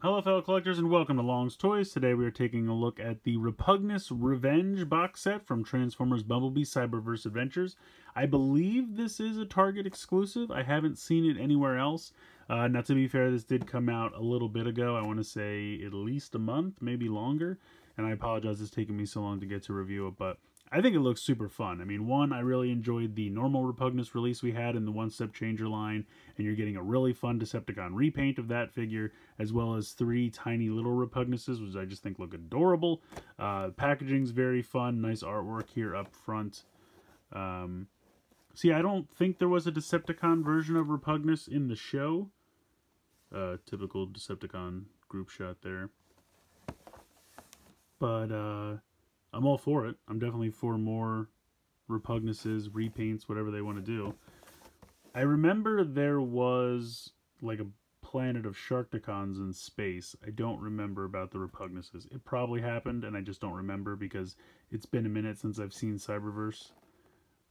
Hello fellow collectors and welcome to Long's Toys. Today we are taking a look at the Repugnus Revenge box set from Transformers Bumblebee Cyberverse Adventures. I believe this is a Target exclusive. I haven't seen it anywhere else. Now to be fair, this did come out a little bit ago. I want to say at least a month, maybe longer. And I apologize it's taken me so long to get to review it, but I think it looks super fun. I mean, one, I really enjoyed the normal Repugnus release we had in the One-Step Changer line, and you're getting a really fun Decepticon repaint of that figure, as well as 3 tiny little Repugnuses, which I just think look adorable. Packaging's very fun, nice artwork here up front. See, I don't think there was a Decepticon version of Repugnus in the show. Typical Decepticon group shot there. But, I'm all for it. I'm definitely for more Repugnuses, repaints, whatever they want to do. I remember there was like a planet of Sharkticons in space. I don't remember about the Repugnuses. It probably happened, and I just don't remember because it's been a minute since I've seen Cyberverse.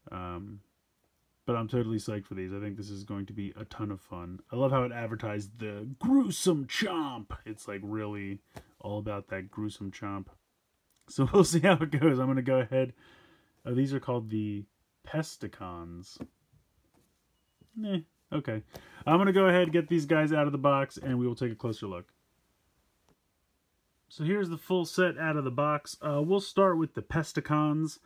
But I'm totally psyched for these. I think this is going to be a ton of fun. I love how it advertised the gruesome chomp. It's like really all about that gruesome chomp. So we'll see how it goes. I'm going to go ahead. These are called the Pesticons. Okay. I'm going to go ahead and get these guys out of the box, and we will take a closer look. So here's the full set out of the box. We'll start with the Pesticons.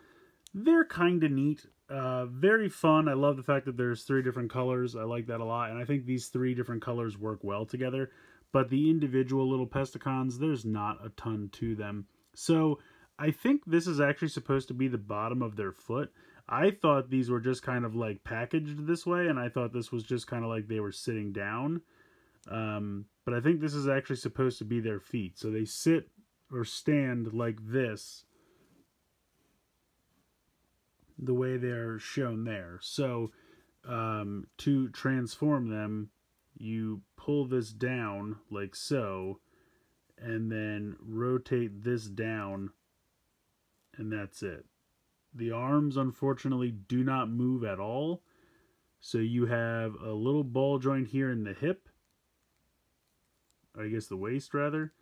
They're kind of neat. Very fun. I love the fact that there's 3 different colors. I like that a lot, and I think these 3 different colors work well together. But the individual little Pesticons, there's not a ton to them. So I think this is actually supposed to be the bottom of their foot. I thought these were just kind of like packaged this way, and I thought this was just kind of like they were sitting down. But I think this is actually supposed to be their feet. So they sit or stand like this, the way they're shown there. So to transform them, you pull this down like so, and then rotate this down, and that's it. The arms, unfortunately, do not move at all. So you have a little ball joint here in the hip, or I guess the waist, rather.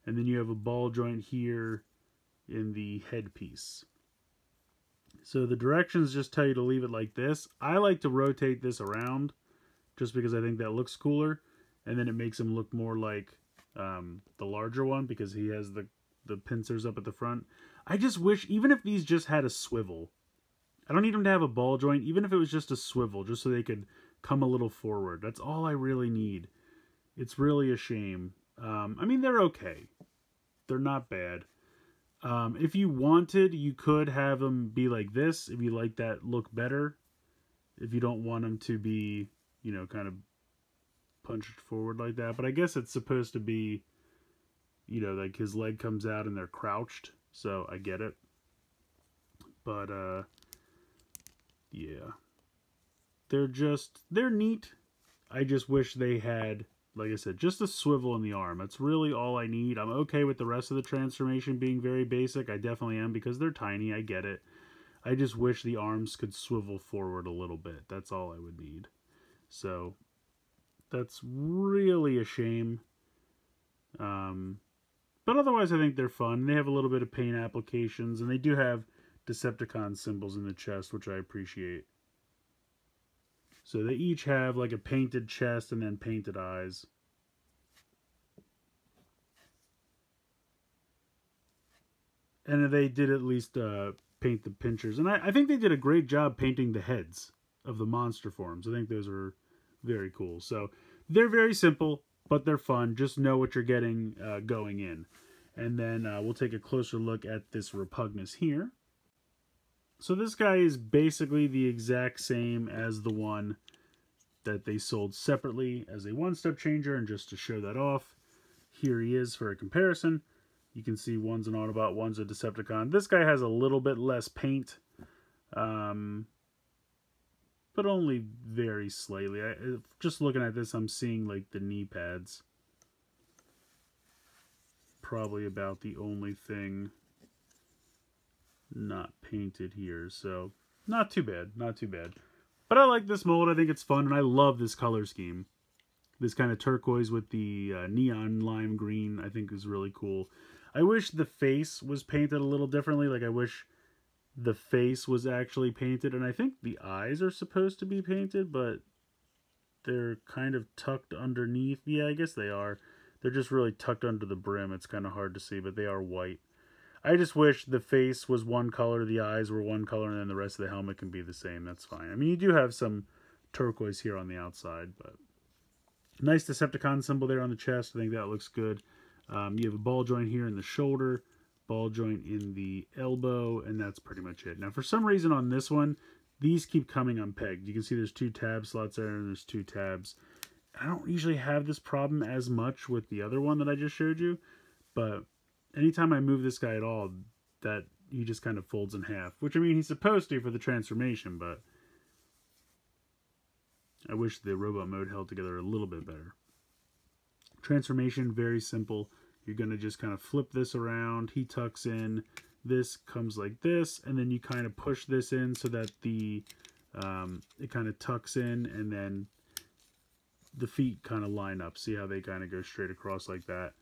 And then you have a ball joint here in the headpiece. So the directions just tell you to leave it like this. I like to rotate this around, just because I think that looks cooler. And then it makes him look more like the larger one, because he has the pincers up at the front. I just wish, even if these just had a swivel, I don't need them to have a ball joint, even if it was just a swivel, just so they could come a little forward. That's all I really need. It's really a shame. I mean, they're okay. They're not bad. If you wanted, you could have them be like this, if you like that look better. If you don't want them to be, you know, kind of punched forward like that. But I guess it's supposed to be, you know, like his leg comes out and they're crouched, so I get it. But yeah, they're neat. I just wish they had, like I said, just a swivel in the arm. That's really all I need. I'm okay with the rest of the transformation being very basic. I definitely am, because they're tiny. I get it. I just wish the arms could swivel forward a little bit. That's all I would need. So that's really a shame. But otherwise, I think they're fun. They have a little bit of paint applications, and they do have Decepticon symbols in the chest, which I appreciate. So they each have like a painted chest and then painted eyes. And they did at least paint the pinchers. And I think they did a great job painting the heads of the monster forms. I think those are very cool. So they're very simple, but they're fun. Just know what you're getting going in. And then we'll take a closer look at this Repugnus here. So this guy is basically the exact same as the one that they sold separately as a one-step changer. And just to show that off, here he is for a comparison. You can see one's an Autobot, one's a Decepticon. This guy has a little bit less paint, but only very slightly. Just looking at this, I'm seeing like the knee pads. Probably about the only thing not painted here, so not too bad, not too bad. But I like this mold. I think it's fun, and I love this color scheme. This kind of turquoise with the neon lime green, I think is really cool. I wish the face was painted a little differently. Like, I wish the face was actually painted, and I think the eyes are supposed to be painted, but they're kind of tucked underneath. Yeah, I guess they are. They're just really tucked under the brim. It's kind of hard to see, but they are white. I just wish the face was one color, the eyes were one color, and then the rest of the helmet can be the same. That's fine. I mean, you do have some turquoise here on the outside, but nice Decepticon symbol there on the chest. I think that looks good. You have a ball joint here in the shoulder, ball joint in the elbow, and that's pretty much it. Now, for some reason on this one, these keep coming unpegged. You can see there's 2 tab slots there, and there's 2 tabs. I don't usually have this problem as much with the other one that I just showed you, but anytime I move this guy at all, that he just kind of folds in half. Which, I mean, he's supposed to for the transformation, but I wish the robot mode held together a little bit better. Transformation, very simple. You're going to just kind of flip this around. He tucks in. This comes like this, and then you kind of push this in so that the it kind of tucks in, and then the feet kind of line up. See how they kind of go straight across like that.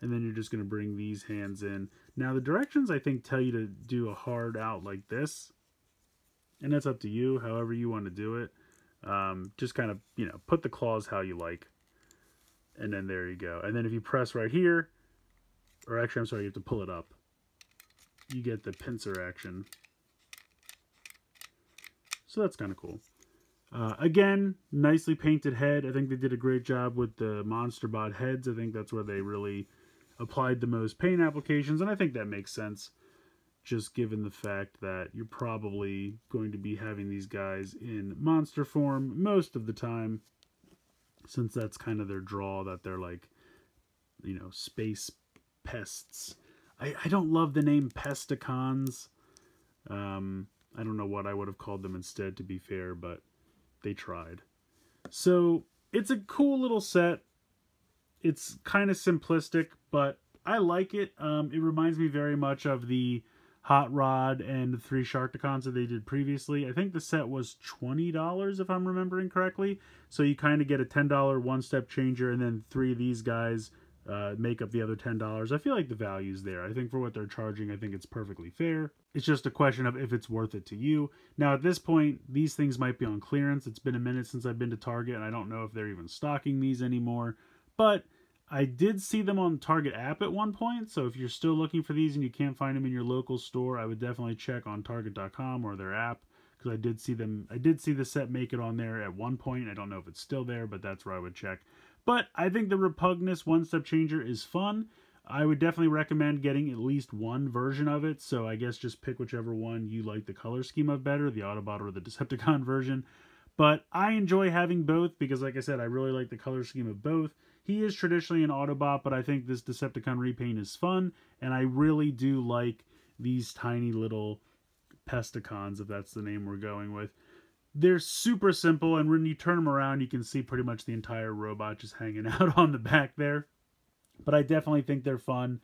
And then you're just going to bring these hands in. Now, the directions, I think, tell you to do a hard out like this. And that's up to you, however you want to do it. Just kind of, you know, put the claws how you like. And then there you go. And then if you press right here, or actually, I'm sorry, you have to pull it up. You get the pincer action. So that's kind of cool. Again, nicely painted head. I think they did a great job with the MonsterBot heads. I think that's where they really applied the most paint applications, and I think that makes sense, just given the fact that you're probably going to be having these guys in monster form most of the time, since that's kind of their draw, that they're like, you know, space pests. I don't love the name Pesticons. I don't know what I would have called them instead, to be fair, but they tried. So it's a cool little set. It's kind of simplistic, but I like it. It reminds me very much of the Hot Rod and the 3 Sharkticons that they did previously. I think the set was $20 if I'm remembering correctly. So you kind of get a $10 one-step changer, and then 3 of these guys make up the other $10. I feel like the value's there. I think for what they're charging, I think it's perfectly fair. It's just a question of if it's worth it to you. Now, at this point, these things might be on clearance. It's been a minute since I've been to Target, and I don't know if they're even stocking these anymore. But I did see them on the Target app at one point, so if you're still looking for these and you can't find them in your local store, I would definitely check on Target.com or their app, because I did see the set make it on there at one point. I don't know if it's still there, but that's where I would check. But I think the Repugnus one-step changer is fun. I would definitely recommend getting at least one version of it, so I guess just pick whichever one you like the color scheme of better, the Autobot or the Decepticon version. But I enjoy having both because, like I said, I really like the color scheme of both. He is traditionally an Autobot, but I think this Decepticon repaint is fun, and I really do like these tiny little Pesticons, if that's the name we're going with. They're super simple, and when you turn them around, you can see pretty much the entire robot just hanging out on the back there. But I definitely think they're fun,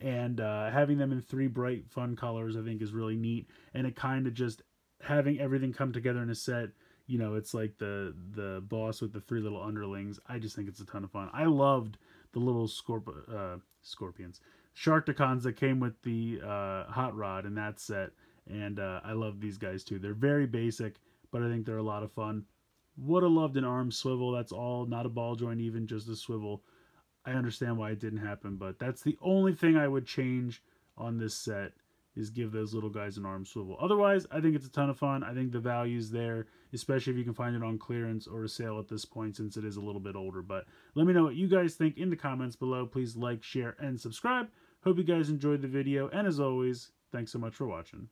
and having them in 3 bright, fun colors I think is really neat, and it kind of just, having everything come together in a set, you know, it's like the boss with the 3 little underlings. I just think it's a ton of fun. I loved the little scorpions, Sharkticons that came with the Hot Rod in that set, and I love these guys too. They're very basic, but I think they're a lot of fun. Would have loved an arm swivel. That's all, not a ball joint even, just a swivel. I understand why it didn't happen, but that's the only thing I would change on this set, is give those little guys an arm swivel. Otherwise, I think it's a ton of fun. I think the value's there, especially if you can find it on clearance or a sale at this point, since it is a little bit older. But let me know what you guys think in the comments below. Please like, share, and subscribe. Hope you guys enjoyed the video, and as always, thanks so much for watching.